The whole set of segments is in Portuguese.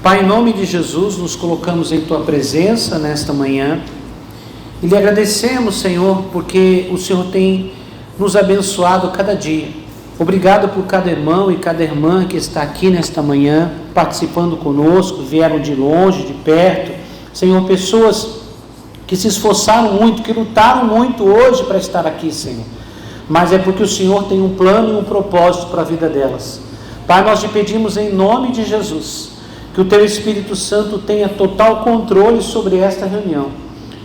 Pai, em nome de Jesus, nos colocamos em Tua presença nesta manhã e lhe agradecemos, Senhor, porque o Senhor tem nos abençoado cada dia. Obrigado por cada irmão e cada irmã que está aqui nesta manhã, participando conosco, vieram de longe, de perto. Senhor, pessoas que se esforçaram muito, que lutaram muito hoje para estar aqui, Senhor. Mas é porque o Senhor tem um plano e um propósito para a vida delas. Pai, nós te pedimos em nome de Jesus, que o Teu Espírito Santo tenha total controle sobre esta reunião.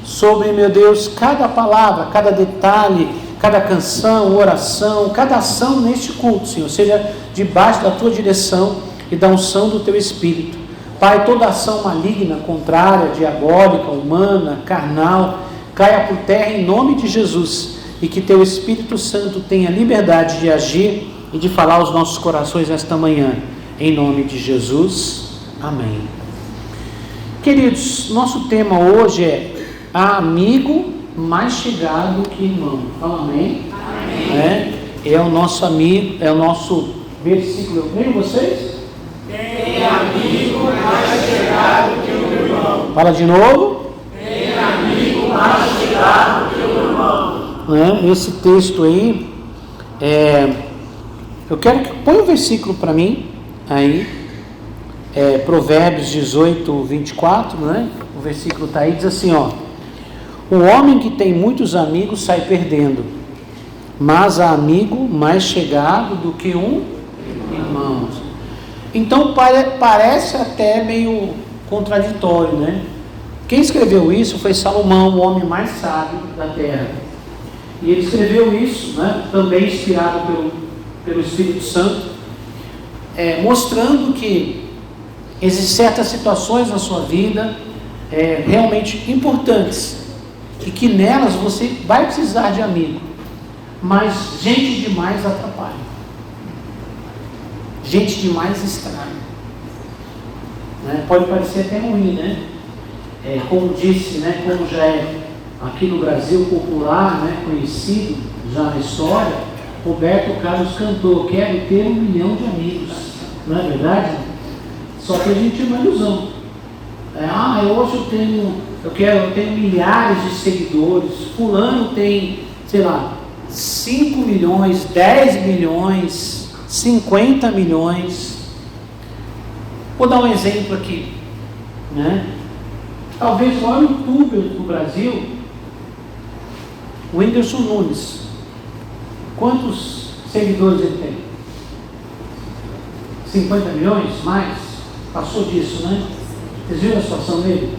Sobre, meu Deus, cada palavra, cada detalhe, cada canção, oração, cada ação neste culto, Senhor, seja debaixo da Tua direção e da unção do Teu Espírito. Pai, toda ação maligna, contrária, diabólica, humana, carnal, caia por terra em nome de Jesus, e que Teu Espírito Santo tenha liberdade de agir e de falar aos nossos corações esta manhã, em nome de Jesus, amém. Queridos, nosso tema hoje é amigo mais chegado que irmão. Fala amém. Amém. É o nosso amigo, é o nosso versículo. Eu leio vocês? Tem amigo mais chegado que o irmão. Fala de novo. Tem amigo mais chegado que o irmão. Esse texto aí, eu quero que põe o versículo para mim aí. Provérbios 18, 24, o versículo está aí, diz assim, o homem que tem muitos amigos sai perdendo, mas há amigo mais chegado do que um irmão. Então parece até meio contraditório, né? Quem escreveu isso foi Salomão, o homem mais sábio da terra. E ele escreveu isso, também inspirado pelo Espírito Santo, mostrando que existem certas situações na sua vida realmente importantes e que nelas você vai precisar de amigo, mas gente demais atrapalha, gente demais estraga, pode parecer até ruim, como disse, como já é aqui no Brasil popular, conhecido já na história, Roberto Carlos cantou: quero ter 1 milhão de amigos, não é verdade? Só que a gente tem uma ilusão. Hoje eu tenho milhares de seguidores, fulano tem, 5 milhões, 10 milhões, 50 milhões. Vou dar um exemplo aqui, Talvez o maior youtuber do Brasil, o Whindersson Nunes. Quantos seguidores ele tem? 50 milhões? Mais? Passou disso, Vocês viram a situação dele?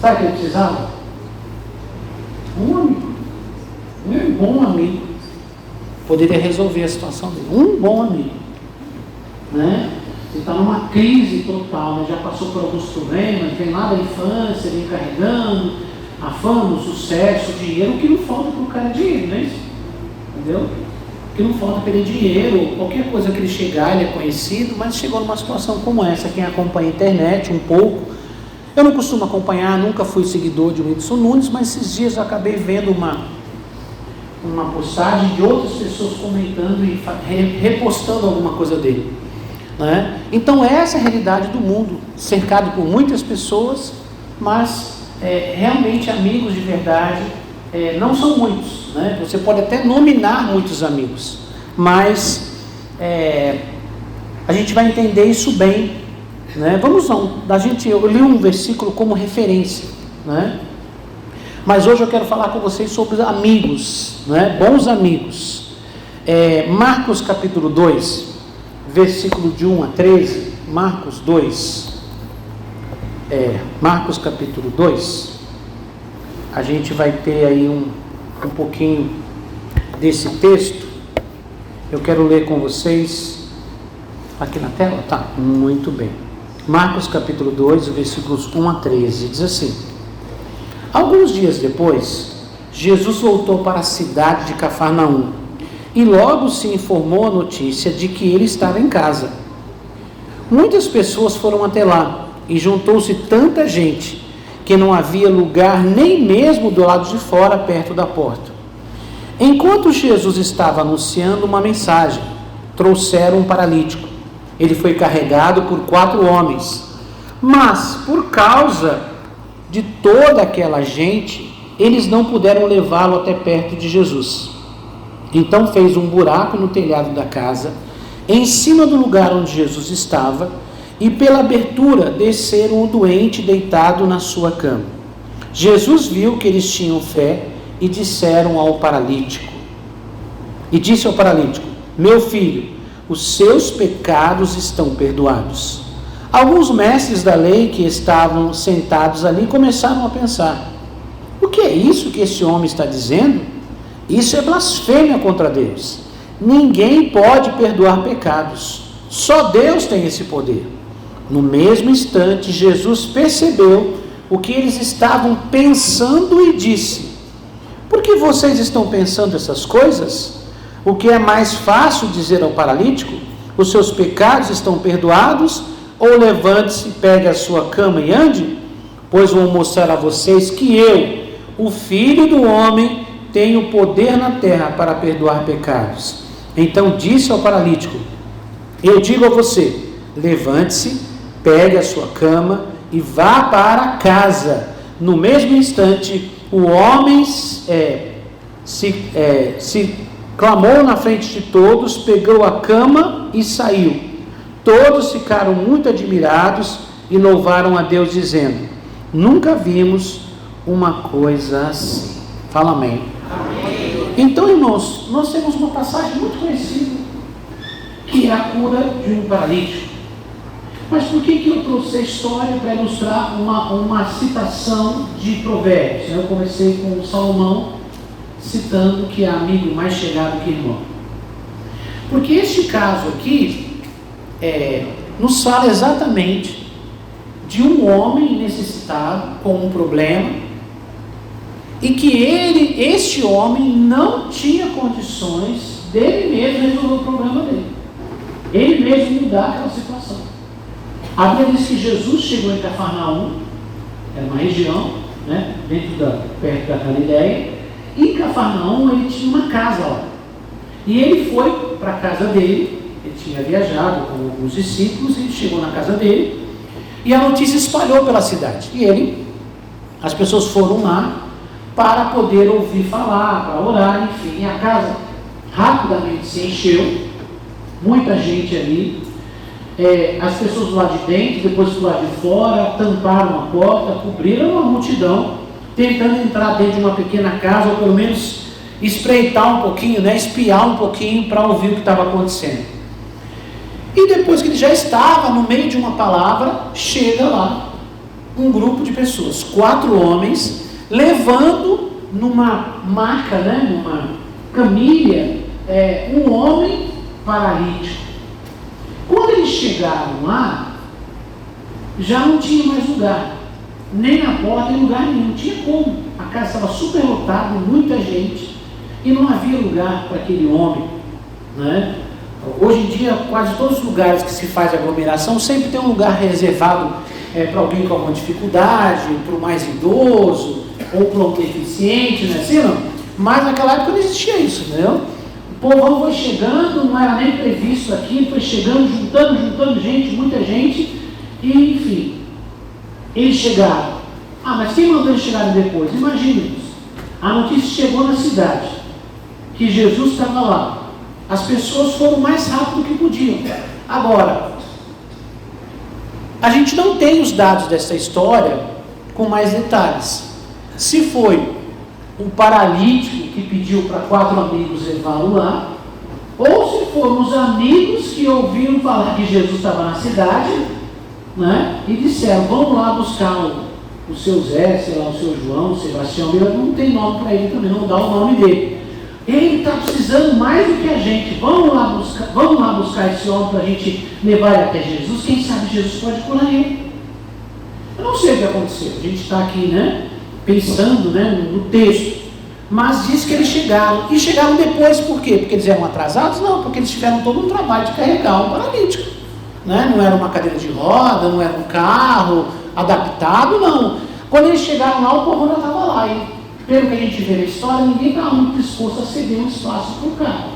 Sabe o que ele precisava? Um amigo. Um bom amigo. Poderia resolver a situação dele. Um bom amigo. Ele está numa crise total, já passou por alguns problemas, vem lá da infância, vem carregando a fama, o sucesso, o dinheiro. O que não falta para o cara é dinheiro, Entendeu? Que não falta perder dinheiro, qualquer coisa que ele chegar, ele é conhecido, mas chegou numa situação como essa. Quem acompanha a internet um pouco, eu não costumo acompanhar, nunca fui seguidor de Whindersson Nunes, mas esses dias eu acabei vendo uma postagem de outras pessoas comentando e repostando alguma coisa dele, Então essa é a realidade do mundo, cercado por muitas pessoas, mas realmente amigos de verdade não são muitos, Você pode até nominar muitos amigos, mas a gente vai entender isso bem, Vamos lá, eu li um versículo como referência, Mas hoje eu quero falar com vocês sobre amigos, bons amigos. Marcos capítulo 2, versículo de 1 a 13, Marcos 2, Marcos capítulo 2, a gente vai ter aí um pouquinho desse texto. Eu quero ler com vocês aqui na tela, tá? Muito bem. Marcos capítulo 2, versículos 1 a 13, diz assim: alguns dias depois, Jesus voltou para a cidade de Cafarnaum e logo se informou a notícia de que ele estava em casa. Muitas pessoas foram até lá e juntou-se tanta gente que não havia lugar nem mesmo do lado de fora, perto da porta. Enquanto Jesus estava anunciando uma mensagem, trouxeram um paralítico. Ele foi carregado por 4 homens. Mas, por causa de toda aquela gente, eles não puderam levá-lo até perto de Jesus. Então fez um buraco no telhado da casa, em cima do lugar onde Jesus estava, e pela abertura desceram o doente deitado na sua cama. Jesus viu que eles tinham fé e disseram ao paralítico, e disse ao paralítico: meu filho, os seus pecados estão perdoados. Alguns mestres da lei que estavam sentados ali começaram a pensar: o que é isso que esse homem está dizendo? Isso é blasfêmia contra Deus. Ninguém pode perdoar pecados. Só Deus tem esse poder. No mesmo instante, Jesus percebeu o que eles estavam pensando e disse: por que vocês estão pensando essas coisas? O que é mais fácil dizer ao paralítico: os seus pecados estão perdoados? Ou levante-se, pegue a sua cama e ande? Pois vou mostrar a vocês que eu, o Filho do Homem, tenho poder na terra para perdoar pecados. Então disse ao paralítico: eu digo a você, levante-se, pegue a sua cama e vá para casa. No mesmo instante, o homem se clamou na frente de todos, pegou a cama e saiu. Todos ficaram muito admirados e louvaram a Deus, dizendo: nunca vimos uma coisa assim. Fala amém. Amém. Então, irmãos, nós temos uma passagem muito conhecida, que é a cura de um paralítico. Mas por que eu trouxe a história para ilustrar uma citação de Provérbios? Eu comecei com Salomão, citando que é amigo mais chegado que irmão. Porque este caso aqui nos fala exatamente de um homem necessitado com um problema, e que este homem não tinha condições dele mesmo resolver o problema dele, ele mesmo mudar aquela situação. A Bíblia diz que Jesus chegou em Cafarnaum, era uma região, né, perto da Galileia, e em Cafarnaum ele tinha uma casa lá, e ele foi para a casa dele. Ele tinha viajado com alguns discípulos, e chegou na casa dele, e a notícia espalhou pela cidade, e as pessoas foram lá para poder ouvir falar, para orar, enfim, e a casa rapidamente se encheu, muita gente ali, as pessoas do lado de dentro, depois do lado de fora, tamparam a porta, cobriram uma multidão, tentando entrar dentro de uma pequena casa, ou pelo menos espreitar um pouquinho, espiar um pouquinho para ouvir o que estava acontecendo. E depois que ele já estava no meio de uma palavra, chega lá um grupo de pessoas, 4 homens, levando numa maca, numa camilha, um homem paralítico. Quando eles chegaram lá, já não tinha mais lugar, nem na porta, nem lugar nenhum, não tinha como. A casa estava super lotada, muita gente, e não havia lugar para aquele homem, né? Hoje em dia, quase todos os lugares que se faz aglomeração sempre tem um lugar reservado para alguém com alguma dificuldade, para o mais idoso, ou para um deficiente, né? Assim, não? Mas naquela época não existia isso, entendeu? O povão foi chegando, não era nem previsto aqui, foi chegando, juntando gente, muita gente, e enfim, eles chegaram. Mas quem mandou eles chegarem depois? Imaginem, a notícia chegou na cidade, que Jesus estava lá. As pessoas foram o mais rápido que podiam. Agora, a gente não tem os dados dessa história com mais detalhes. Se foi um paralítico que pediu para 4 amigos levá-lo lá, ou se foram os amigos que ouviram falar que Jesus estava na cidade, né, e disseram: vamos lá buscar o seu Zé, sei lá, o seu João, o Sebastião. Não tem nome para ele também, não dá o nome dele. Ele está precisando mais do que a gente. Vamos lá buscar esse homem para a gente levar ele até Jesus. Quem sabe Jesus pode curar ele. Eu não sei o que aconteceu. A gente está aqui, pensando, no texto. Mas diz que eles chegaram. E chegaram depois por quê? Porque eles eram atrasados? Não, porque eles tiveram todo um trabalho de carregar um paralítico. Não era uma cadeira de roda, não era um carro adaptado, não. Quando eles chegaram lá, o povo já estava lá. E, pelo que a gente vê na história, ninguém estava muito disposto a ceder um espaço para o carro.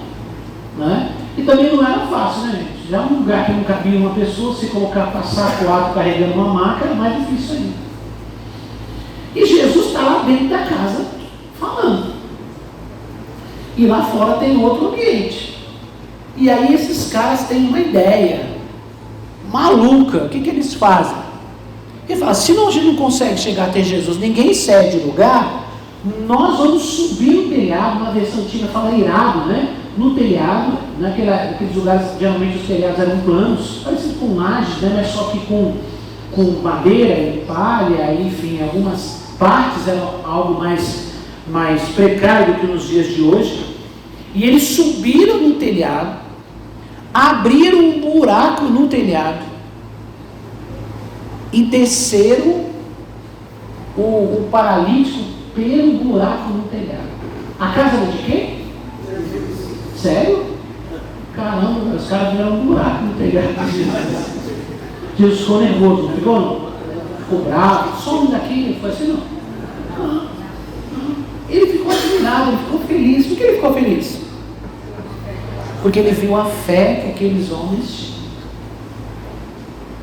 E também não era fácil, né, gente? Já um lugar que não cabia uma pessoa, se colocar, passar 4 carregando uma maca, era mais difícil ainda. E Jesus está lá dentro da casa falando. E lá fora tem outro ambiente. E aí esses caras têm uma ideia maluca. O que eles fazem? Ele fala, se a gente não consegue chegar até Jesus, ninguém cede lugar, nós vamos subir no telhado. Na versão antiga fala irado, né? No telhado, naqueles lugares, geralmente os telhados eram planos, parecido com lajes, né? Mas só que com madeira e palha, enfim, algumas partes eram algo mais precário do que nos dias de hoje. E eles subiram no telhado, abriram um buraco no telhado e desceram o paralítico pelo buraco no telhado. A casa era de quem? Sério? Caramba, os caras viram um buraco no telhado. Jesus ficou nervoso, não ficou? Não? Ficou bravo, some daqui, foi assim, não. Ele ficou admirado, ele ficou feliz. Por que ele ficou feliz? Porque ele viu a fé que aqueles homens tinham.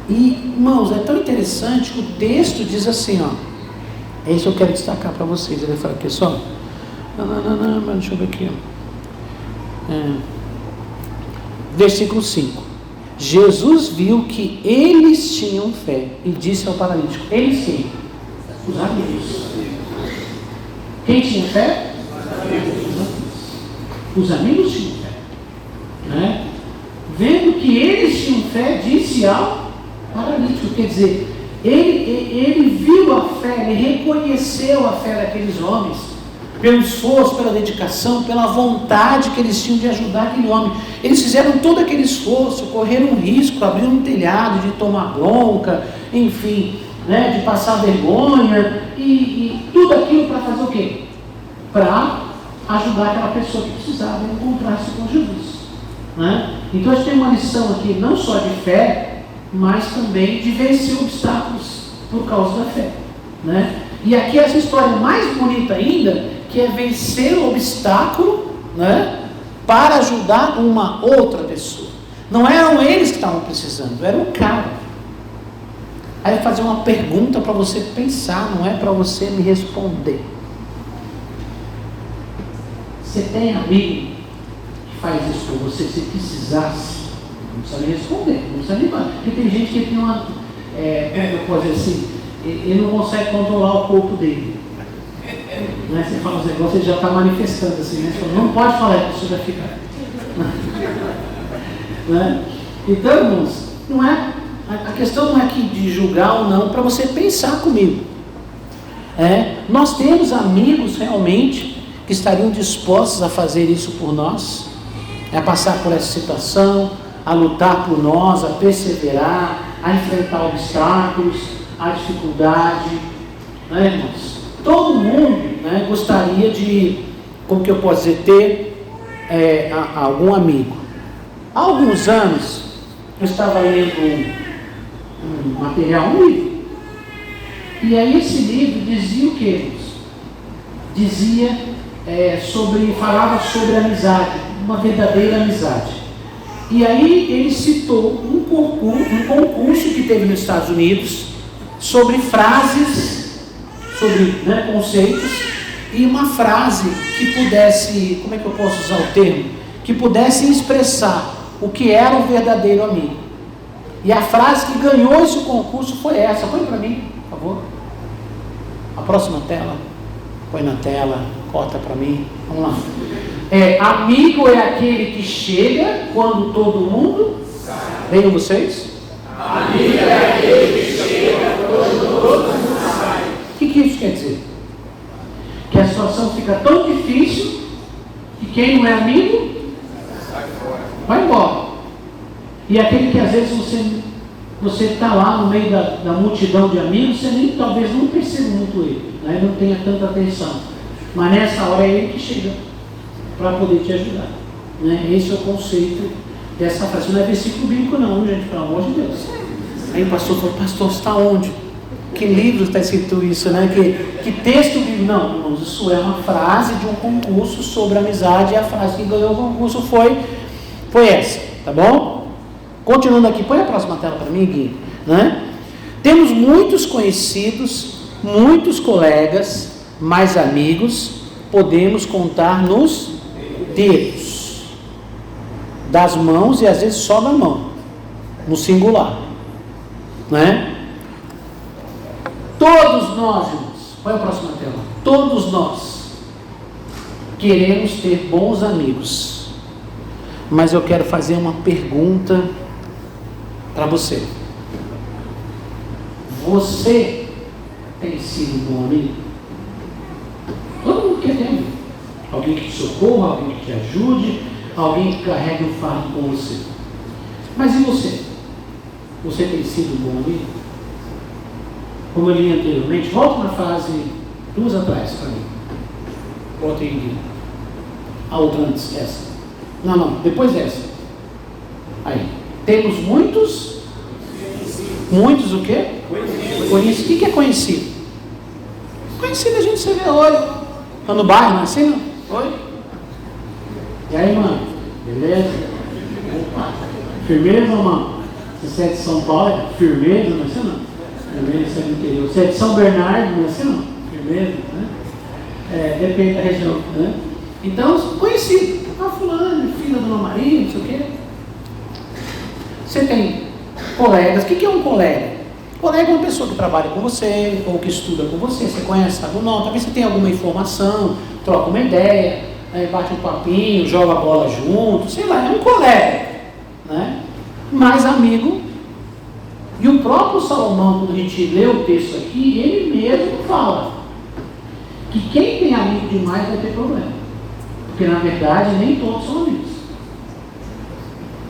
E, irmãos, é tão interessante que o texto diz assim, ó. É isso que eu quero destacar para vocês. Ele fala aqui só. Não, deixa eu ver aqui. Versículo 5. Jesus viu que eles tinham fé e disse ao paralítico: eles quem? Os amigos. Quem tinha fé? Os amigos tinham fé. Né? Vendo que eles tinham fé, disse ao paralítico. Quer dizer, ele viu a fé, ele reconheceu a fé daqueles homens, pelo esforço, pela dedicação, pela vontade que eles tinham de ajudar aquele homem. Eles fizeram todo aquele esforço, correram um risco, abriram um telhado, de tomar bronca, enfim, né, de passar vergonha, e tudo aquilo para fazer o quê? Para ajudar aquela pessoa que precisava encontrar-se com Jesus. Né? Então a gente tem uma lição aqui, não só de fé, mas também de vencer obstáculos por causa da fé. Né? E aqui essa história mais bonita ainda, que é vencer o obstáculo, né, para ajudar uma outra pessoa. Não eram eles que estavam precisando, era o cara. Aí eu vou fazer uma pergunta para você pensar, não é para você me responder. Você tem amigo que faz isso por você, se precisasse? Não precisa me responder, não precisa nem falar. Porque tem gente que tem uma, eu posso dizer assim, ele não consegue controlar o corpo dele. Né? Você fala os negócios, ele já está manifestando assim, né? Você fala, não pode falar, que isso já fica. Né? Então, irmãos, não é, a questão não é aqui de julgar ou não, para você pensar comigo. Nós temos amigos realmente que estariam dispostos a fazer isso por nós, a passar por essa situação, a lutar por nós, a perseverar, a enfrentar obstáculos, a dificuldade, né, irmãos? Todo mundo, né, gostaria de, como que eu posso dizer, ter algum amigo. Há alguns anos, eu estava lendo um material, um livro, e aí esse livro dizia o que, irmãos? Dizia falava sobre amizade, uma verdadeira amizade. E aí ele citou um concurso que teve nos Estados Unidos sobre frases, sobre, né, conceitos, e uma frase que pudesse, como é que eu posso usar o termo? Que pudesse expressar o que era um verdadeiro amigo. E a frase que ganhou esse concurso foi essa. Põe para mim, por favor. A próxima tela. Põe na tela, corta para mim. Vamos lá. Amigo é aquele que chega quando todo mundo... Leiam vocês? Amigo é aquele que chega quando todo mundo sai. O que isso quer dizer? Que a situação fica tão difícil que quem não é amigo vai embora. E aquele que às vezes você está lá no meio da multidão de amigos, você talvez não perceba muito ele, né? Não tenha tanta atenção. Mas nessa hora é ele que chega para poder te ajudar. Né? Esse é o conceito dessa frase. Não é versículo bíblico não, gente, pelo amor de Deus. Aí o pastor falou, pastor, você está onde? Que livro está escrito isso, né? Que texto bíblico? Não, irmãos, isso é uma frase de um concurso sobre amizade, e a frase que ganhou o concurso foi: foi essa, tá bom? Continuando aqui, põe a próxima tela para mim, Gui, né? Temos muitos conhecidos, muitos colegas, mais amigos, podemos contar nos dedos das mãos e às vezes só da mão, no singular, né? Todos nós, irmãos, põe a próxima tela, todos nós queremos ter bons amigos, mas eu quero fazer uma pergunta para você. Você tem sido um bom amigo? Todo mundo quer ter amigo. Alguém que te socorra, alguém que te ajude, alguém que carregue o fardo com você. Mas e você? Você tem sido um bom amigo? Como eu li anteriormente, volta na fase 2 atrás para mim. Volta aí. A outra antes, essa. Não, depois dessa. Aí. Temos muitos o quê? Conhecido. O que é conhecido? Conhecido a gente se vê, oi. Tá no bairro, não é assim, não? Oi. E aí, mano? Beleza? Opa. Firmeza, mano? Você é de São Paulo? Firmeza, não é assim, não? Firmeza, você é do interior. Você é de São Bernardo, não é assim, não? Firmeza, né? Depende da região, né? Então, conhecido. Ah, fulano, filha da Dona Maria, não sei o quê. Você tem colegas. O que é um colega? Colega é uma pessoa que trabalha com você, ou que estuda com você, você conhece, sabe o nome, talvez você tenha alguma informação, troca uma ideia, bate um papinho, joga a bola junto, sei lá, é um colega, né? Mais amigo. E o próprio Salomão, quando a gente lê o texto aqui, ele mesmo fala que quem tem amigo demais vai ter problema, porque na verdade nem todos são amigos,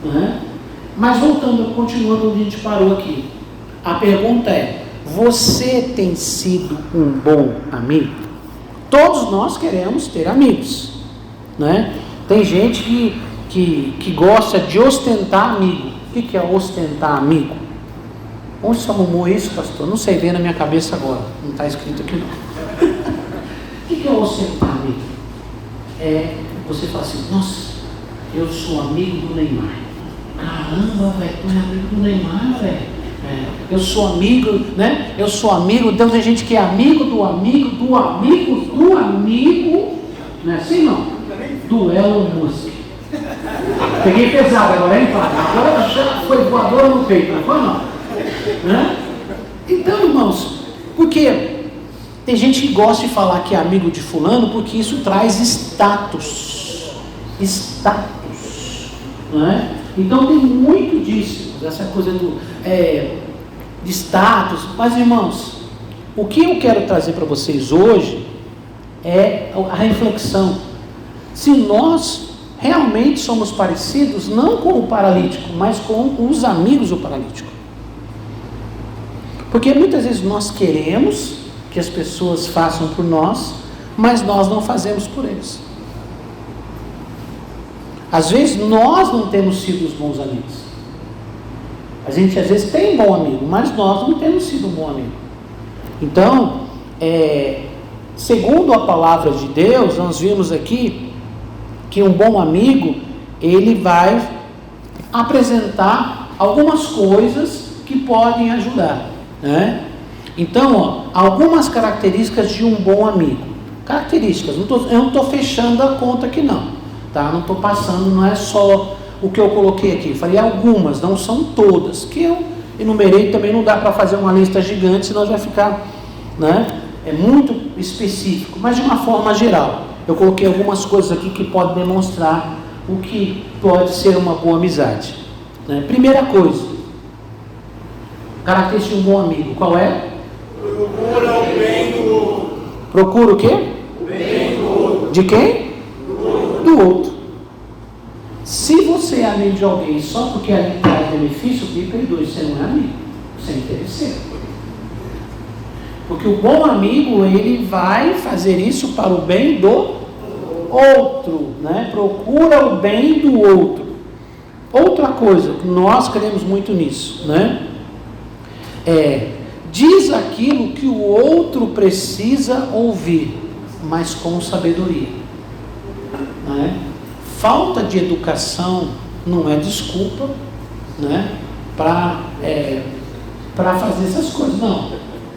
né? Mas voltando, continuando onde a gente parou aqui, a pergunta é: você tem sido um bom amigo? Todos nós queremos ter amigos, né? Tem gente que gosta de ostentar amigo. O que é ostentar amigo? Onde você arrumou isso, pastor? Não sei, vem na minha cabeça agora, não está escrito aqui não. O que é ostentar amigo? É você falar assim: nossa, eu sou amigo do Neymar. Caramba, velho, tu é amigo do Neymar, velho. Eu sou amigo, né? Eu sou amigo. Então tem gente que é amigo do amigo, do amigo, do amigo. Não é assim, não? Do Elon Musk. Peguei pesado agora, hein, pai? Agora já foi voadora no peito, não foi, não? Né? Então, irmãos, porque tem gente que gosta de falar que é amigo de fulano porque isso traz status. Status, não é? Então tem muito disso, essa coisa de status. Mas, irmãos, o que eu quero trazer para vocês hoje é a reflexão. Se nós realmente somos parecidos, não com o paralítico, mas com os amigos do paralítico. Porque muitas vezes nós queremos que as pessoas façam por nós, mas nós não fazemos por eles. Às vezes nós não temos sido os bons amigos. A gente às vezes tem um bom amigo, mas nós não temos sido um bom amigo. Então, segundo a palavra de Deus, nós vimos aqui que um bom amigo, ele vai apresentar algumas coisas que podem ajudar, né? Então, algumas características de um bom amigo. Características, eu não estou fechando a conta aqui não. Tá? Não estou passando, não é só o que eu coloquei aqui. Falei algumas, não são todas. Que eu enumerei, também não dá para fazer uma lista gigante, senão vai ficar, né? É muito específico, mas de uma forma geral. Eu coloquei algumas coisas aqui que podem demonstrar o que pode ser uma boa amizade, né? Primeira coisa, característica de um bom amigo, qual é? Procura o bem do outro. Procura o quê? O bem do outro. De quem? Do outro. Se você é amigo de alguém só porque ali traz benefício, me perdoe, você não é amigo, você é interesseiro. Porque o bom amigo, ele vai fazer isso para o bem do outro, né? Procura o bem do outro. Outra coisa, nós queremos muito nisso, né? Diz aquilo que o outro precisa ouvir, mas com sabedoria. Falta de educação não é desculpa, né, para fazer essas coisas. Não.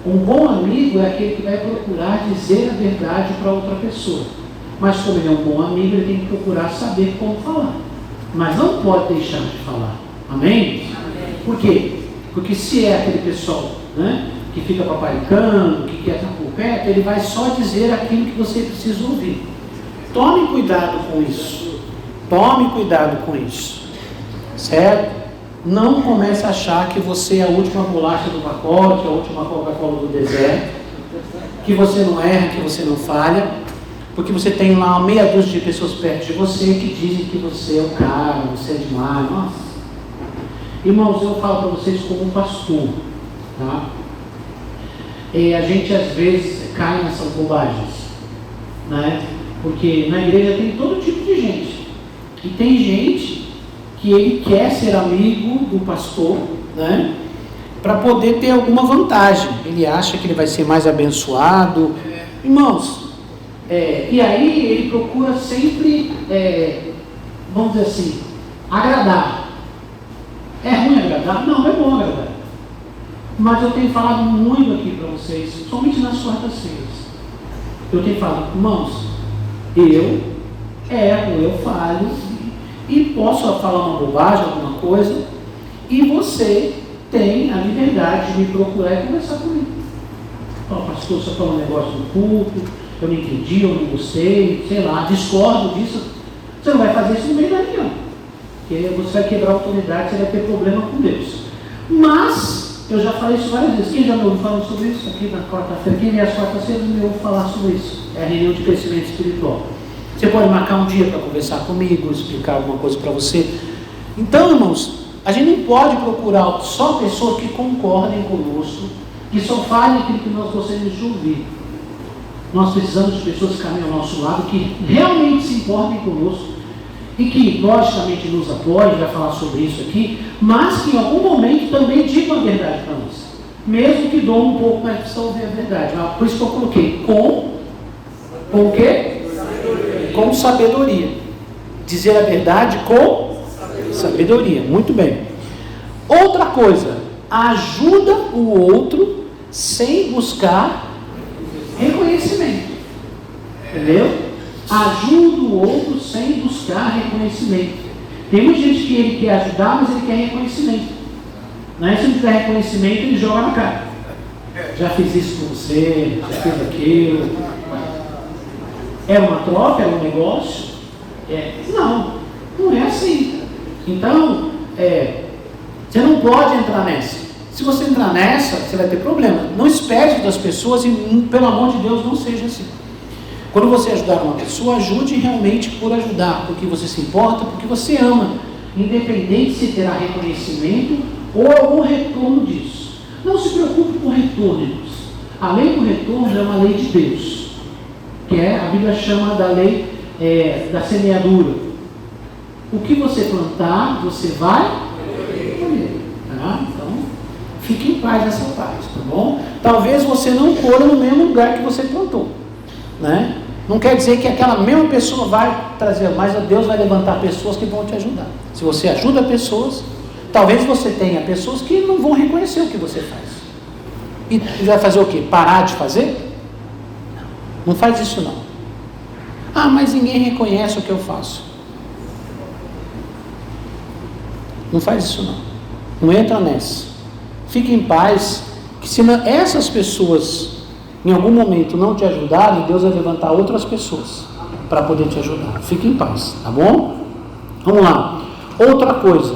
Um bom amigo é aquele que vai procurar dizer a verdade para outra pessoa. Mas como ele é um bom amigo, ele tem que procurar saber como falar. Mas não pode deixar de falar. Amém? Por quê? Porque se é aquele pessoal, né, que fica paparicando, que quer estar por perto, ele vai só dizer aquilo que você precisa ouvir. Tome cuidado com isso. Tome cuidado com isso. Certo? Não comece a achar que você é a última bolacha do pacote, a última Coca-Cola do deserto, que você não erra, que você não falha, porque você tem lá uma meia dúzia de pessoas perto de você que dizem que você é o cara, você é demais. Nossa. Irmãos, eu falo para vocês como um pastor, tá? A gente às vezes cai nessas bobagens, né? Porque na igreja tem todo tipo de gente, e tem gente que ele quer ser amigo do pastor, né, para poder ter alguma vantagem. Ele acha que ele vai ser mais abençoado. Irmãos, e aí ele procura sempre, vamos dizer assim, agradar. É ruim agradar? Não, é bom agradar. Mas eu tenho falado muito aqui para vocês, somente nas quartas-feiras. Eu tenho falado, irmãos, eu erro, eu falho, e posso falar uma bobagem, alguma coisa, e você tem a liberdade de me procurar e conversar comigo. Fala, pastor, você falou um negócio no culto, eu não entendi, eu não gostei, sei lá, discordo disso. Você não vai fazer isso no meio da reunião, porque você vai quebrar a autoridade, você vai ter problema com Deus. Mas, eu já falei isso várias vezes. Quem já me ouviu falando sobre isso aqui na quarta-feira? Quem vem às quartas-feiras me ouve falar sobre isso. É a reunião de crescimento espiritual. Você pode marcar um dia para conversar comigo, explicar alguma coisa para você. Então, irmãos, a gente não pode procurar só pessoas que concordem conosco, que só falem aquilo que nós gostaríamos de ouvir. Nós precisamos de pessoas que caminham ao nosso lado, que realmente se importem conosco e que, logicamente, nos apoiem, vai falar sobre isso aqui, mas que em algum momento também digam a verdade para nós. Mesmo que doam um pouco, mas precisam ouvir a verdade. Por isso que eu coloquei com o quê? Com sabedoria. Dizer a verdade com sabedoria. Muito bem. Outra coisa, ajuda o outro sem buscar reconhecimento. Entendeu? Ajuda o outro sem buscar reconhecimento. Tem muita gente que ele quer ajudar, mas ele quer reconhecimento. Não, se não tiver reconhecimento, ele joga na cara. Já fiz isso com você, já fiz aquilo. É uma troca, é um negócio? Não é assim. Então, você não pode entrar nessa. Se você entrar nessa, você vai ter problema. Não espere das pessoas e, pelo amor de Deus, não seja assim. Quando você ajudar uma pessoa, ajude realmente por ajudar, porque você se importa, porque você ama, independente se terá reconhecimento ou algum retorno disso. Não se preocupe com retorno, irmãos. A lei do retorno é uma lei de Deus, que a Bíblia chama da lei da semeadura. O que você plantar, você vai colher. Tá? Então, fique em paz nessa parte, tá bom? Talvez você não colha no mesmo lugar que você plantou, né? Não quer dizer que aquela mesma pessoa vai trazer, mas Deus vai levantar pessoas que vão te ajudar. Se você ajuda pessoas, talvez você tenha pessoas que não vão reconhecer o que você faz. E vai fazer o quê? Parar de fazer? Não faz isso não. Ah, mas ninguém reconhece o que eu faço. Não faz isso não. Não entra nessa. Fique em paz, que se essas pessoas em algum momento não te ajudarem, Deus vai levantar outras pessoas para poder te ajudar. Fique em paz, tá bom? Vamos lá. Outra coisa,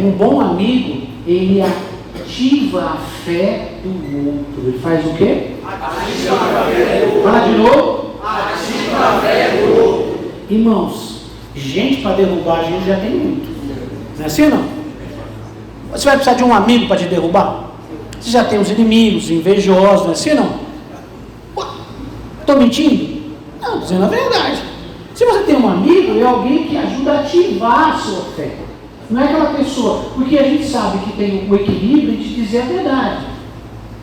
um bom amigo, ele ativa a fé do outro. Ele faz o quê? Ativa a fé do outro. Fala de novo. Ativa a fé do outro. Irmãos, gente para derrubar a gente já tem muito. Não é assim não? Você vai precisar de um amigo para te derrubar? Você já tem os inimigos, invejosos, não é assim não? Estou mentindo? Não, estou dizendo a verdade. Se você tem um amigo, é alguém que ajuda a ativar a sua fé. Não é aquela pessoa, porque a gente sabe que tem o equilíbrio de dizer a verdade,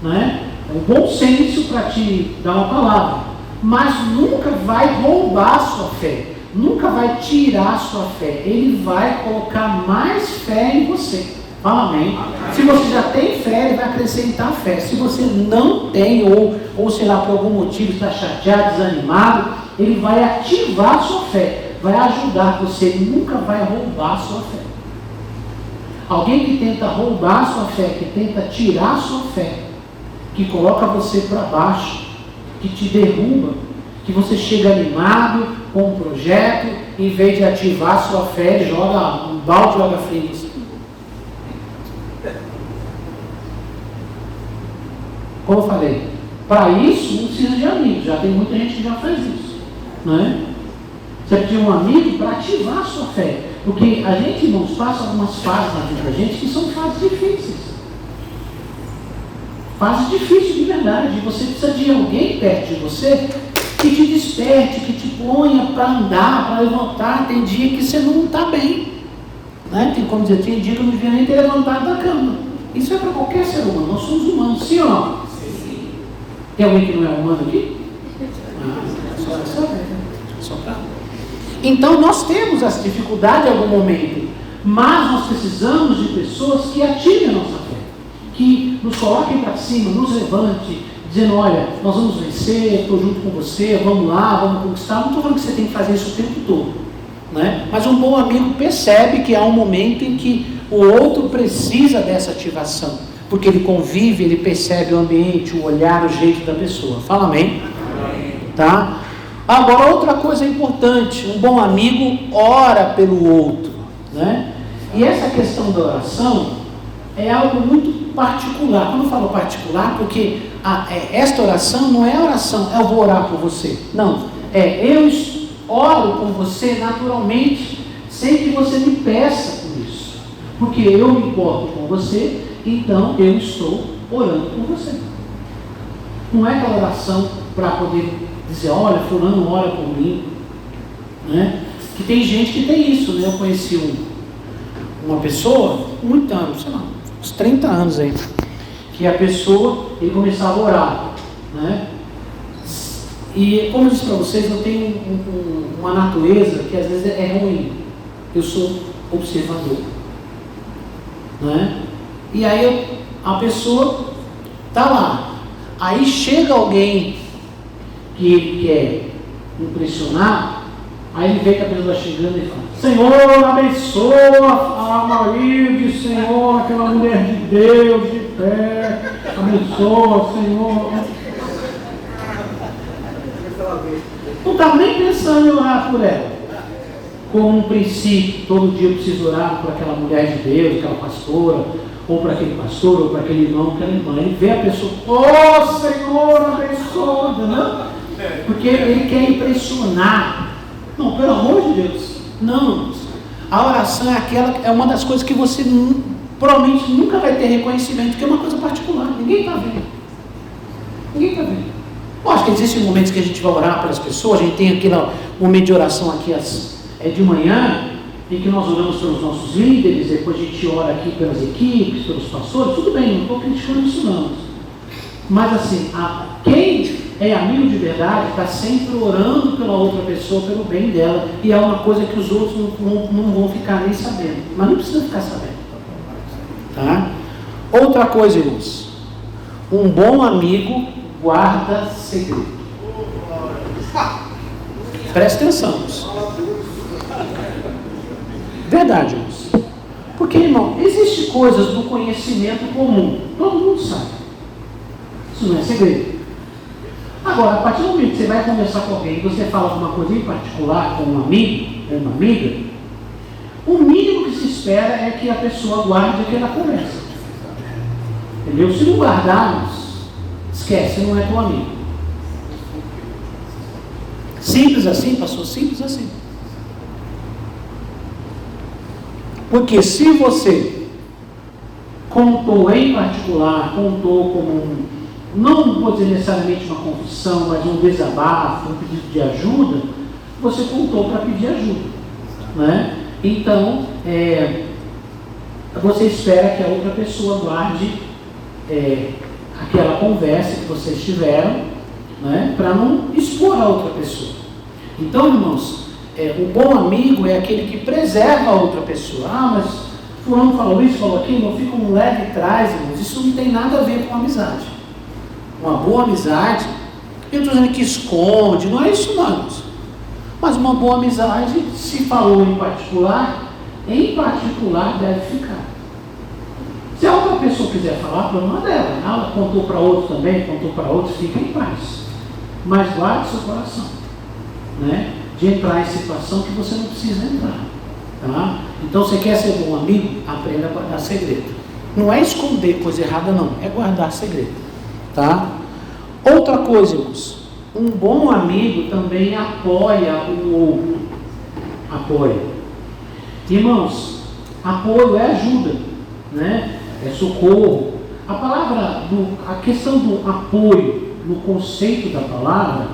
não é? É um bom senso para te dar uma palavra, mas nunca vai roubar a sua fé, nunca vai tirar a sua fé, ele vai colocar mais fé em você. Fala amém. Se você já tem fé, ele vai acrescentar fé. Se você não tem, ou sei lá, por algum motivo está chateado, desanimado, ele vai ativar a sua fé, vai ajudar você, ele nunca vai roubar a sua fé. Alguém que tenta roubar a sua fé, que tenta tirar a sua fé, que coloca você para baixo, que te derruba, que você chega animado com um projeto, em vez de ativar a sua fé, ele joga um balde de água fria em você. Como eu falei, para isso não precisa de amigos, já tem muita gente que já faz isso, não é? Você precisa de um amigo para ativar a sua fé, porque a gente, irmãos, passa algumas fases na vida da gente que são fases difíceis. Fases difíceis de verdade. Você precisa de alguém perto de você que te desperte, que te ponha para andar, para levantar. Tem dia que você não está bem, né? Tem como dizer, tem dia que eu não devia nem ter levantado da cama. Isso é para qualquer ser humano, nós somos humanos, sim ou não? Sim. Tem alguém que não é humano aqui? Só para. Então nós temos essa dificuldade em algum momento, mas nós precisamos de pessoas que ativem a nossa fé, que nos coloquem para cima, nos levante, dizendo, olha, nós vamos vencer, estou junto com você, vamos lá, vamos conquistar. Não estou falando que você tem que fazer isso o tempo todo, né? Mas um bom amigo percebe que há um momento em que o outro precisa dessa ativação, porque ele convive, ele percebe o ambiente, o olhar, o jeito da pessoa. Fala amém? Amém. Tá? Agora, outra coisa importante, um bom amigo ora pelo outro, né? E essa questão da oração é algo muito particular. Quando eu falo particular, porque esta oração não é oração, eu vou orar por você. Não, eu oro por você naturalmente, sem que você me peça por isso. Porque eu me importo com você, então eu estou orando por você. Não é aquela oração para poder dizer, olha, fulano ora por mim, né? Que tem gente que tem isso, né? Eu conheci uma pessoa, muitos anos, sei lá, uns 30 anos aí, que a pessoa, ele começava a orar, né? E como eu disse para vocês, eu tenho uma natureza que às vezes é ruim. Eu sou observador, né? E aí a pessoa está lá, aí chega alguém que ele quer impressionar, aí ele vê que a pessoa está chegando e fala, Senhor, abençoa a Marília, Senhor, aquela mulher de Deus, de fé, abençoa, Senhor. Não estava nem pensando em orar por ela. Como um princípio, todo dia eu preciso orar por aquela mulher de Deus, aquela pastora, ou para aquele pastor, ou para aquele irmão, aquela irmã. Ele vê a pessoa, Senhor, abençoa, né? Porque ele quer impressionar. Não, pelo amor de Deus. Não. A oração é uma das coisas que você provavelmente nunca vai ter reconhecimento, porque é uma coisa particular. Ninguém está vendo. Ninguém está vendo. Eu acho que existem momentos que a gente vai orar pelas pessoas. A gente tem aquele momento de oração aqui de manhã, em que nós oramos pelos nossos líderes, depois a gente ora aqui pelas equipes, pelos pastores. Tudo bem, não estou criticando isso não. Mas assim, quem é amigo de verdade está sempre orando pela outra pessoa, pelo bem dela, e é uma coisa que os outros não vão ficar nem sabendo, mas não precisa ficar sabendo, tá? Outra coisa, irmãos, um bom amigo guarda segredo. Presta atenção, irmãos. Verdade, irmãos. Porque, irmão, existem coisas do conhecimento comum, todo mundo sabe. Isso não é segredo. Agora, a partir do momento que você vai conversar com alguém e você fala alguma coisa em particular com um amigo ou uma amiga, o mínimo que se espera é que a pessoa guarde aquela conversa. Entendeu? Se não guardarmos, esquece, não é teu amigo. Simples assim, pastor? Simples assim. Porque se você contou em particular, contou como não vou dizer necessariamente uma confissão, mas um desabafo, um pedido de ajuda, você contou para pedir ajuda, né? Então, você espera que a outra pessoa guarde aquela conversa que vocês tiveram, né? Para não expor a outra pessoa. Então, irmãos, o bom amigo é aquele que preserva a outra pessoa. Ah, mas fulano falou isso, falou aquilo, não fica um leve trás, irmãos. Isso não tem nada a ver com amizade. Uma boa amizade, eu estou dizendo que esconde, não é isso não, irmãos. Mas uma boa amizade, se falou em particular deve ficar. Se a outra pessoa quiser falar, problema dela. Ela contou para outro também, contou para outro, fica em paz. Mas guarde seu coração, né? De entrar em situação que você não precisa entrar. Tá? Então, você quer ser bom amigo? Aprenda a guardar segredo. Não é esconder coisa errada, não. É guardar segredo. Tá? Outra coisa, irmãos. Um bom amigo também apoia o outro. Apoia. Irmãos, apoio é ajuda, né? É socorro. A questão do apoio, no conceito da palavra,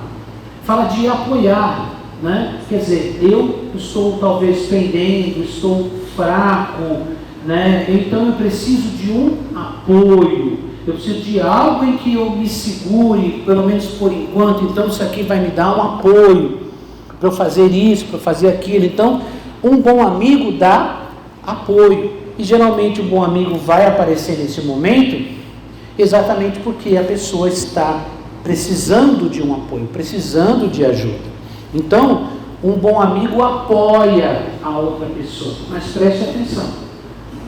fala de apoiar, né? Quer dizer, eu estou talvez pendendo, estou fraco, né? Então eu preciso de um apoio, eu preciso de algo em que eu me segure, pelo menos por enquanto. Então isso aqui vai me dar um apoio para eu fazer isso, para eu fazer aquilo. Então um bom amigo dá apoio, e geralmente o bom amigo vai aparecer nesse momento exatamente porque a pessoa está precisando de um apoio, precisando de ajuda. Então, um bom amigo apoia a outra pessoa. Mas preste atenção.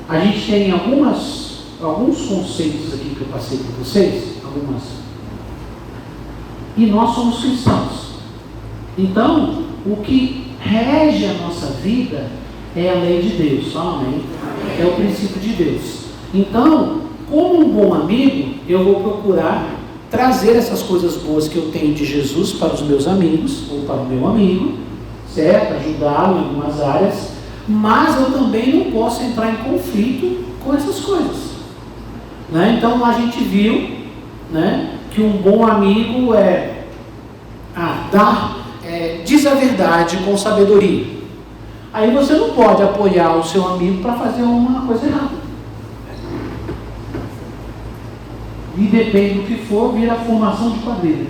A gente tem alguns conceitos aqui que eu passei para vocês. E nós somos cristãos. Então, o que rege a nossa vida é a lei de Deus. Fala amém. É o princípio de Deus. Então, como um bom amigo, eu vou procurar trazer essas coisas boas que eu tenho de Jesus para os meus amigos, ou para o meu amigo, certo? Ajudá-lo em algumas áreas, mas eu também não posso entrar em conflito com essas coisas, né? Então a gente viu, né, que um bom amigo diz a verdade com sabedoria. Aí você não pode apoiar o seu amigo para fazer uma coisa errada. E depende do que for, vira formação de quadrilha.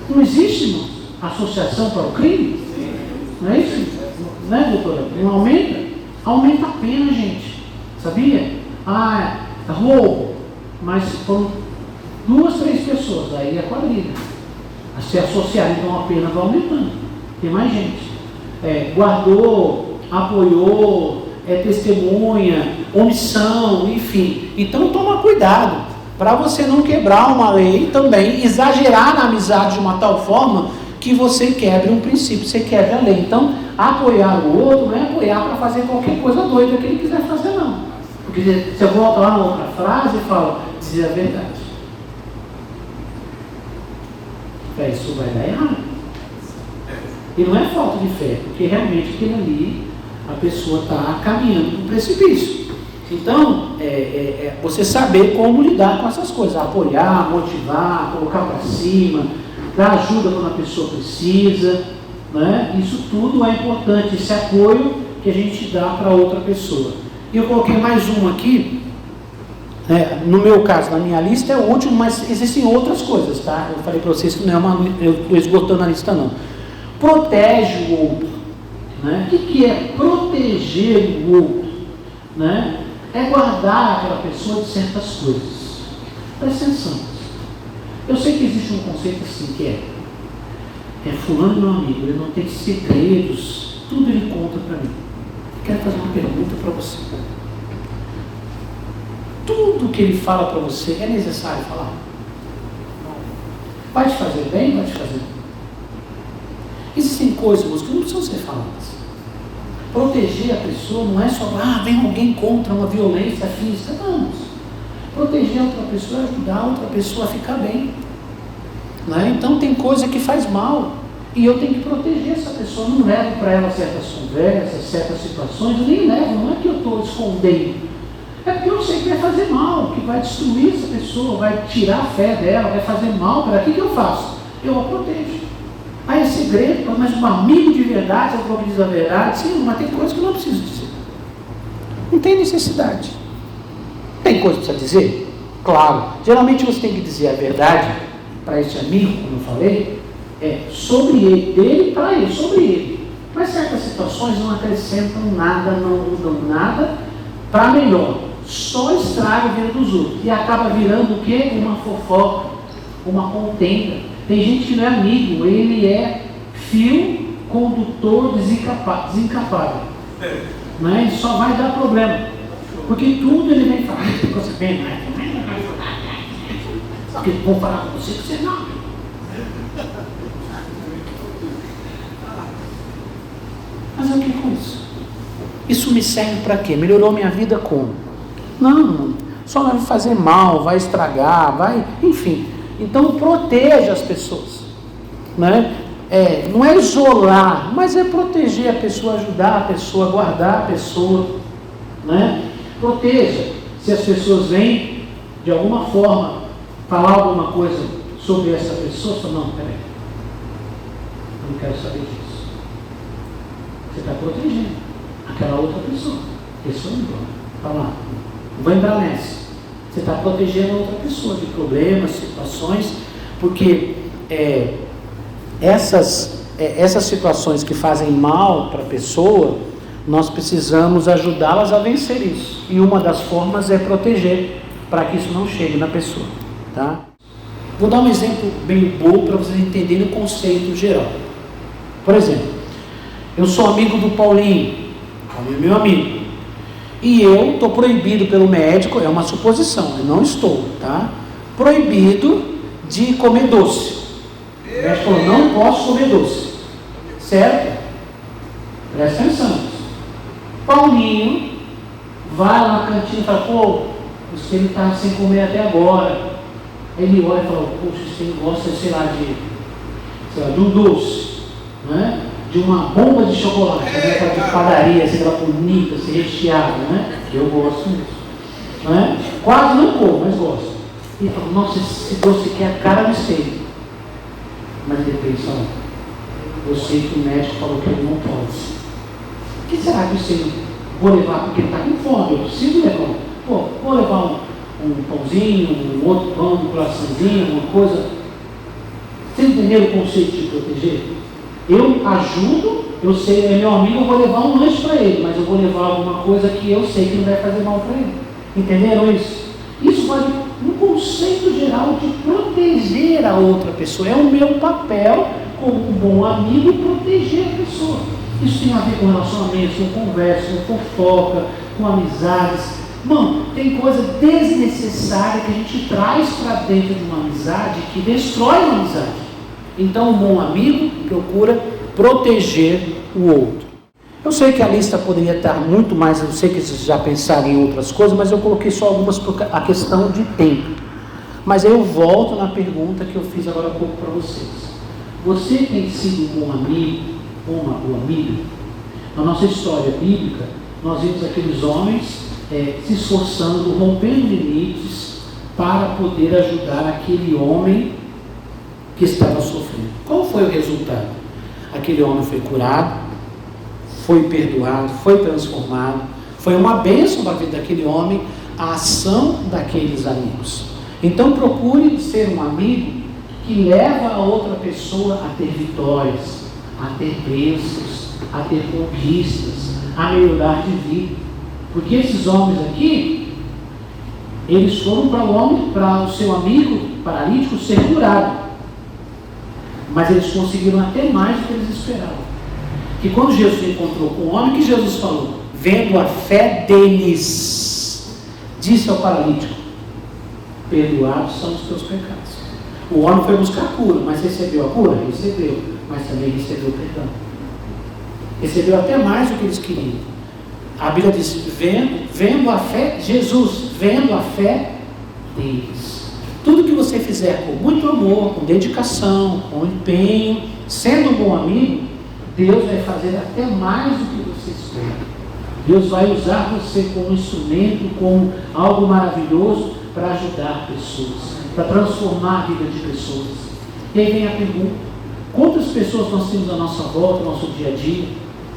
Não existe, irmão, associação para o crime? Não é isso? Né, doutora? Não aumenta? Aumenta a pena, gente. Sabia? Roubo. Mas foram 2, 3 pessoas, aí é quadrilha. Se associar, então a pena vai aumentando. Tem mais gente. Guardou, apoiou, testemunha, omissão, enfim. Então toma cuidado, para você não quebrar uma lei também, exagerar na amizade de uma tal forma que você quebre um princípio, você quebre a lei. Então, apoiar o outro não é apoiar para fazer qualquer coisa doida que ele quiser fazer, não. Porque você volta lá na outra frase e fala, dizer a verdade. Isso vai dar errado. E não é falta de fé, porque realmente aquilo ali, a pessoa está caminhando para um precipício. Então, você saber como lidar com essas coisas, apoiar, motivar, colocar para cima, dar ajuda quando a pessoa precisa, né? Isso tudo é importante, esse apoio que a gente dá para outra pessoa. E eu coloquei mais um aqui, no meu caso, na minha lista é o último, mas existem outras coisas, tá? Eu falei para vocês que não é eu estou esgotando a lista, não. Protege o outro, né? O que é proteger o outro, né? É guardar aquela pessoa de certas coisas. Presta atenção. Eu sei que existe um conceito assim, que é fulano meu amigo, ele não tem segredos, tudo ele conta para mim. Eu quero fazer uma pergunta para você. Tudo que ele fala para você é necessário falar? Vai te fazer bem, vai te fazer bem. Existem coisas que não precisam ser faladas. Proteger a pessoa não é só, vem alguém contra uma violência física. Não. Proteger a outra pessoa é ajudar a outra pessoa a ficar bem. Né? Então tem coisa que faz mal. E eu tenho que proteger essa pessoa. Não levo para ela certas conversas, certas situações. Eu nem levo, não é que eu estou escondendo. É porque eu sei que vai fazer mal, que vai destruir essa pessoa, vai tirar a fé dela, vai fazer mal para ela. O que eu faço? Eu a protejo. É segredo, mas um amigo de verdade, eu vou dizer a verdade. Sim, mas tem coisas que eu não preciso dizer. Não tem necessidade. Tem coisa que precisa dizer? claro. Geralmente você tem que dizer a verdade para esse amigo, como eu falei, sobre ele, dele para ele, sobre ele. Mas certas situações não acrescentam nada, não mudam nada para melhor. Só estraga a vida dos outros. E acaba virando o quê? Uma fofoca, uma contenda. Tem gente que não é amigo, ele é fio condutor desencapado. Né? Ele só vai dar problema. Porque tudo ele vem falar, tem coisa bem, porque vou falar com você que você não. Mas o que com isso? Isso me serve para quê? Melhorou minha vida como? Não, só vai fazer mal, vai estragar, vai, enfim. Então proteja as pessoas, né? Não é isolar, mas é proteger a pessoa, ajudar a pessoa, guardar a pessoa, né? Proteja. Se as pessoas vêm de alguma forma falar alguma coisa sobre essa pessoa, você fala, não, peraí, eu não quero saber disso. Você está protegendo aquela outra pessoa. Pessoa não vai falar, não vou entrar nessa. Você está protegendo a outra pessoa de problemas, situações, porque essas situações que fazem mal para a pessoa, nós precisamos ajudá-las a vencer isso. E uma das formas é proteger, para que isso não chegue na pessoa. Tá? Vou dar um exemplo bem bobo para vocês entenderem o conceito geral. Por exemplo, eu sou amigo do Paulinho, é meu amigo, e eu estou proibido pelo médico, é uma suposição, eu não estou, tá? Proibido de comer doce. O médico falou, não posso comer doce, certo? Presta atenção. Paulinho vai lá na cantina e fala, pô, ele está sem comer até agora. Ele olha e fala, poxa, você gosta, sei lá, de um doce, né? De uma bomba de chocolate, né? De padaria, sei lá, bonita, assim, recheada, né? Eu gosto disso, né? Quase não como, mas gosto. E ele fala, nossa, esse doce aqui é a cara do espelho. Mas ele pensa, eu sei que o médico falou que ele não pode. O que será que eu sei? Vou levar porque ele está com fome, eu preciso levar. Pô, vou levar um pãozinho, um outro pão, um coraçãozinho, uma coisa. Vocês entenderam o conceito de proteger? Eu ajudo, eu sei, é meu amigo, eu vou levar um lanche para ele, mas eu vou levar alguma coisa que eu sei que não vai fazer mal para ele. Entenderam isso? Isso vai no conceito geral de proteger a outra pessoa. É o meu papel como um bom amigo proteger a pessoa. Isso tem a ver com relacionamentos, com conversa, com fofoca, com amizades. Mano, tem coisa desnecessária que a gente traz para dentro de uma amizade que destrói uma amizade. Então, um bom amigo procura proteger o outro. Eu sei que a lista poderia estar muito mais, eu sei que vocês já pensaram em outras coisas, mas eu coloquei só algumas por a questão de tempo. Mas eu volto na pergunta que eu fiz agora há pouco para vocês. Você tem sido um bom amigo ou uma boa amiga? Na nossa história bíblica, nós vimos aqueles homens se esforçando, rompendo limites para poder ajudar aquele homem que estava sofrendo. Qual foi o resultado? Aquele homem foi curado, foi perdoado, foi transformado, foi uma bênção para a vida daquele homem, a ação daqueles amigos. Então procure ser um amigo que leva a outra pessoa a ter vitórias, a ter bênçãos, a ter conquistas, a melhorar de vida. Porque esses homens aqui, eles foram para o seu amigo paralítico ser curado. Mas eles conseguiram até mais do que eles esperavam. Que quando Jesus encontrou com o homem, que Jesus falou? Vendo a fé deles, disse ao paralítico, perdoados são os teus pecados. O homem foi buscar cura, mas recebeu a cura? Recebeu, mas também recebeu perdão. Recebeu até mais do que eles queriam. A Bíblia diz, vendo a fé, Jesus, vendo a fé deles. Tudo que você fizer com muito amor, com dedicação, com empenho, sendo um bom amigo, Deus vai fazer até mais do que você espera. Deus vai usar você como instrumento, como algo maravilhoso para ajudar pessoas, para transformar a vida de pessoas. E aí vem a pergunta, quantas pessoas nós temos à nossa volta, no nosso dia a dia,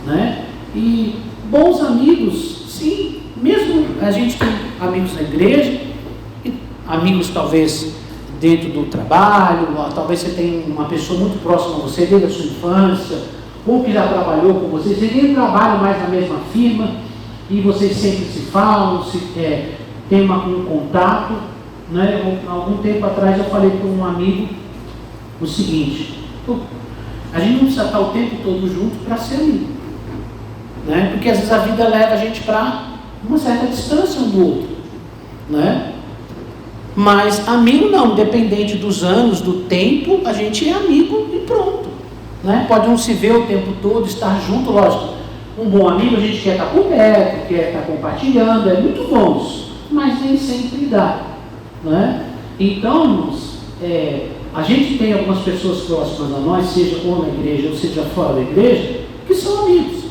né? E bons amigos, sim, mesmo a gente tem amigos na igreja, e amigos talvez dentro do trabalho, talvez você tenha uma pessoa muito próxima a você, desde a sua infância, ou que já trabalhou com você, você nem trabalha mais na mesma firma, e vocês sempre se falam, tem um contato, né? Algum tempo atrás eu falei para um amigo o seguinte: a gente não precisa estar o tempo todo junto para ser amigo, né? Porque às vezes a vida leva a gente para uma certa distância um do outro, né? Mas amigo não, independente dos anos, do tempo, a gente é amigo e pronto, né? Pode não se ver o tempo todo, estar junto, lógico. Um bom amigo a gente quer estar por perto, quer estar compartilhando, é muito bom, mas nem sempre dá, né? Então, irmãos, a gente tem algumas pessoas próximas a nós, seja ou na igreja ou seja fora da igreja, que são amigos.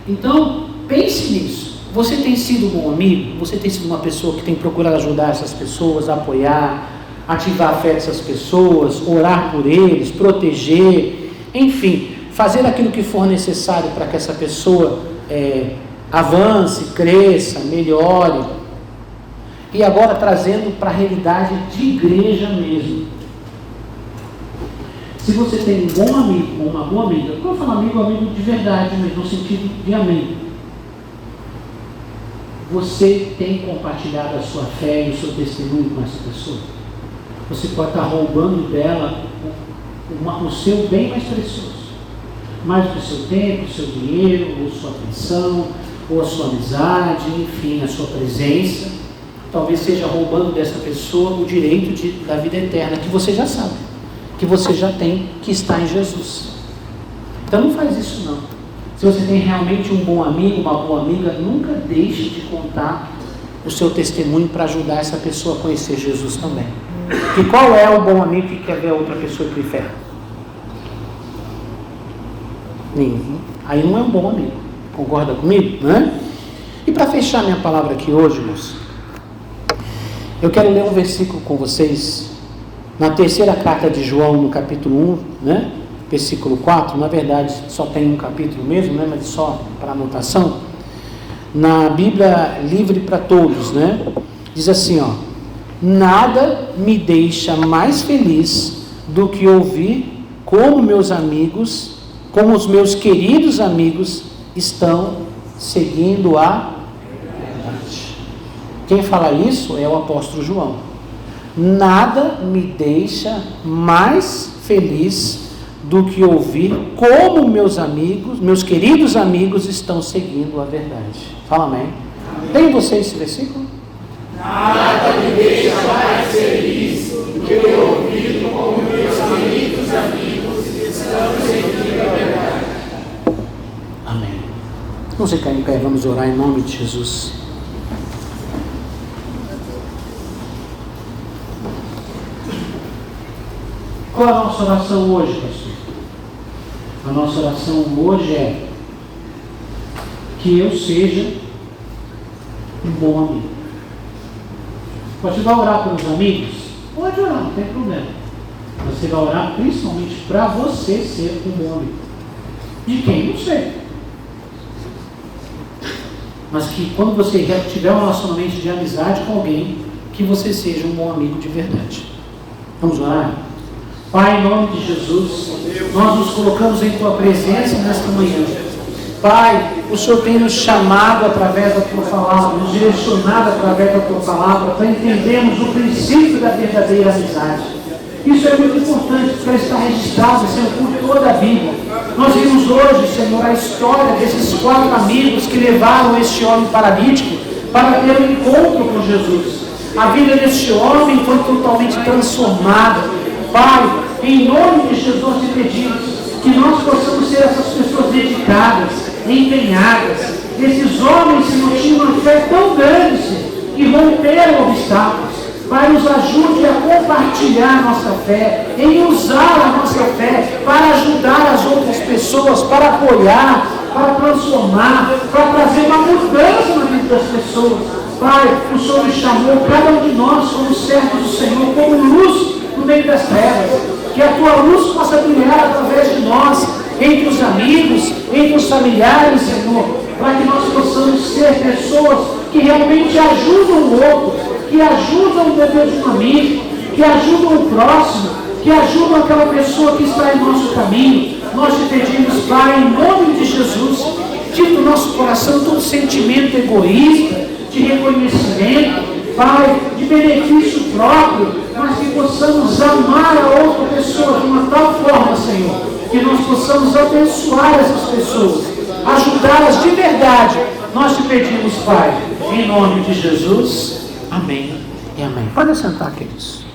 Então, pense nisso. Você tem sido um bom amigo? Você tem sido uma pessoa que tem procurado ajudar essas pessoas, apoiar, ativar a fé dessas pessoas, orar por eles, proteger, enfim, fazer aquilo que for necessário para que essa pessoa avance, cresça, melhore. E agora trazendo para a realidade de igreja mesmo. Se você tem um bom amigo ou uma boa amiga, quando eu falo amigo de verdade, mas no sentido de amigo, você tem compartilhado a sua fé e o seu testemunho com essa pessoa? Você pode estar roubando dela o seu bem mais precioso, mais do que o seu tempo, o seu dinheiro, ou sua atenção, ou a sua amizade, enfim, a sua presença. Talvez seja roubando dessa pessoa o direito da vida eterna, que você já sabe, que você já tem, que está em Jesus. Então não faz isso não. Se você tem realmente um bom amigo, uma boa amiga, nunca deixe de contar o seu testemunho para ajudar essa pessoa a conhecer Jesus também. E qual é o bom amigo que quer ver a outra pessoa para o inferno? Ninguém. Aí não é um bom amigo. Concorda comigo? Né? E para fechar minha palavra aqui hoje, irmãos, eu quero ler um versículo com vocês, na terceira carta de João, no capítulo 1, né? Versículo 4, na verdade só tem um capítulo mesmo, né? Mas só para anotação, na Bíblia Livre para Todos, né? Diz assim, ó: nada me deixa mais feliz do que ouvir como meus amigos, como os meus queridos amigos estão seguindo a verdade. Quem fala isso é o apóstolo João. Nada me deixa mais feliz do que ouvir como meus amigos, meus queridos amigos estão seguindo a verdade. Fala amém. Tem você esse versículo? Nada me deixa mais feliz do que ouvir como meus amigos estão seguindo a verdade. Amém. Vamos ficar em pé, vamos orar em nome de Jesus. Qual é a nossa oração hoje, pastor? A nossa oração hoje é que eu seja um bom amigo. Você vai orar pelos amigos? Pode orar, não tem problema. Você vai orar principalmente para você ser um bom amigo. De quem? Não sei. Mas que quando você tiver um relacionamento de amizade com alguém, que você seja um bom amigo de verdade. Vamos orar? Pai, em nome de Jesus, nós nos colocamos em Tua presença nesta manhã. Pai, o Senhor tem nos chamado através da Tua palavra, nos direcionado através da Tua palavra, para entendermos o princípio da verdadeira amizade. Isso é muito importante para estar registrado, Senhor, por toda a Bíblia. Nós vimos hoje, Senhor, a história desses 4 amigos que levaram este homem paralítico para ter um encontro com Jesus. A vida deste homem foi totalmente transformada. Pai, em nome de Jesus nós te pedimos que nós possamos ser essas pessoas dedicadas, empenhadas. Esses homens, Senhor, tinham uma fé tão grande, Senhor, que romperam obstáculos. Pai, nos ajude a compartilhar a nossa fé, em usar a nossa fé para ajudar as outras pessoas, para apoiar, para transformar, para trazer uma mudança na vida das pessoas. Pai, o Senhor nos chamou, cada um de nós como servos do Senhor, como luz no meio das trevas, que a Tua luz possa brilhar através de nós, entre os amigos, entre os familiares, Senhor, para que nós possamos ser pessoas que realmente ajudam o outro, que ajudam o dever de um amigo, que ajudam o próximo, que ajudam aquela pessoa que está em nosso caminho. Nós te pedimos, Pai, em nome de Jesus, tira do nosso coração todo sentimento egoísta, de reconhecimento, Pai, de benefício próprio, mas que possamos amar a outra pessoa de uma tal forma, Senhor, que nós possamos abençoar essas pessoas, ajudá-las de verdade. Nós te pedimos, Pai, em nome de Jesus. Amém e amém. Pode sentar, queridos.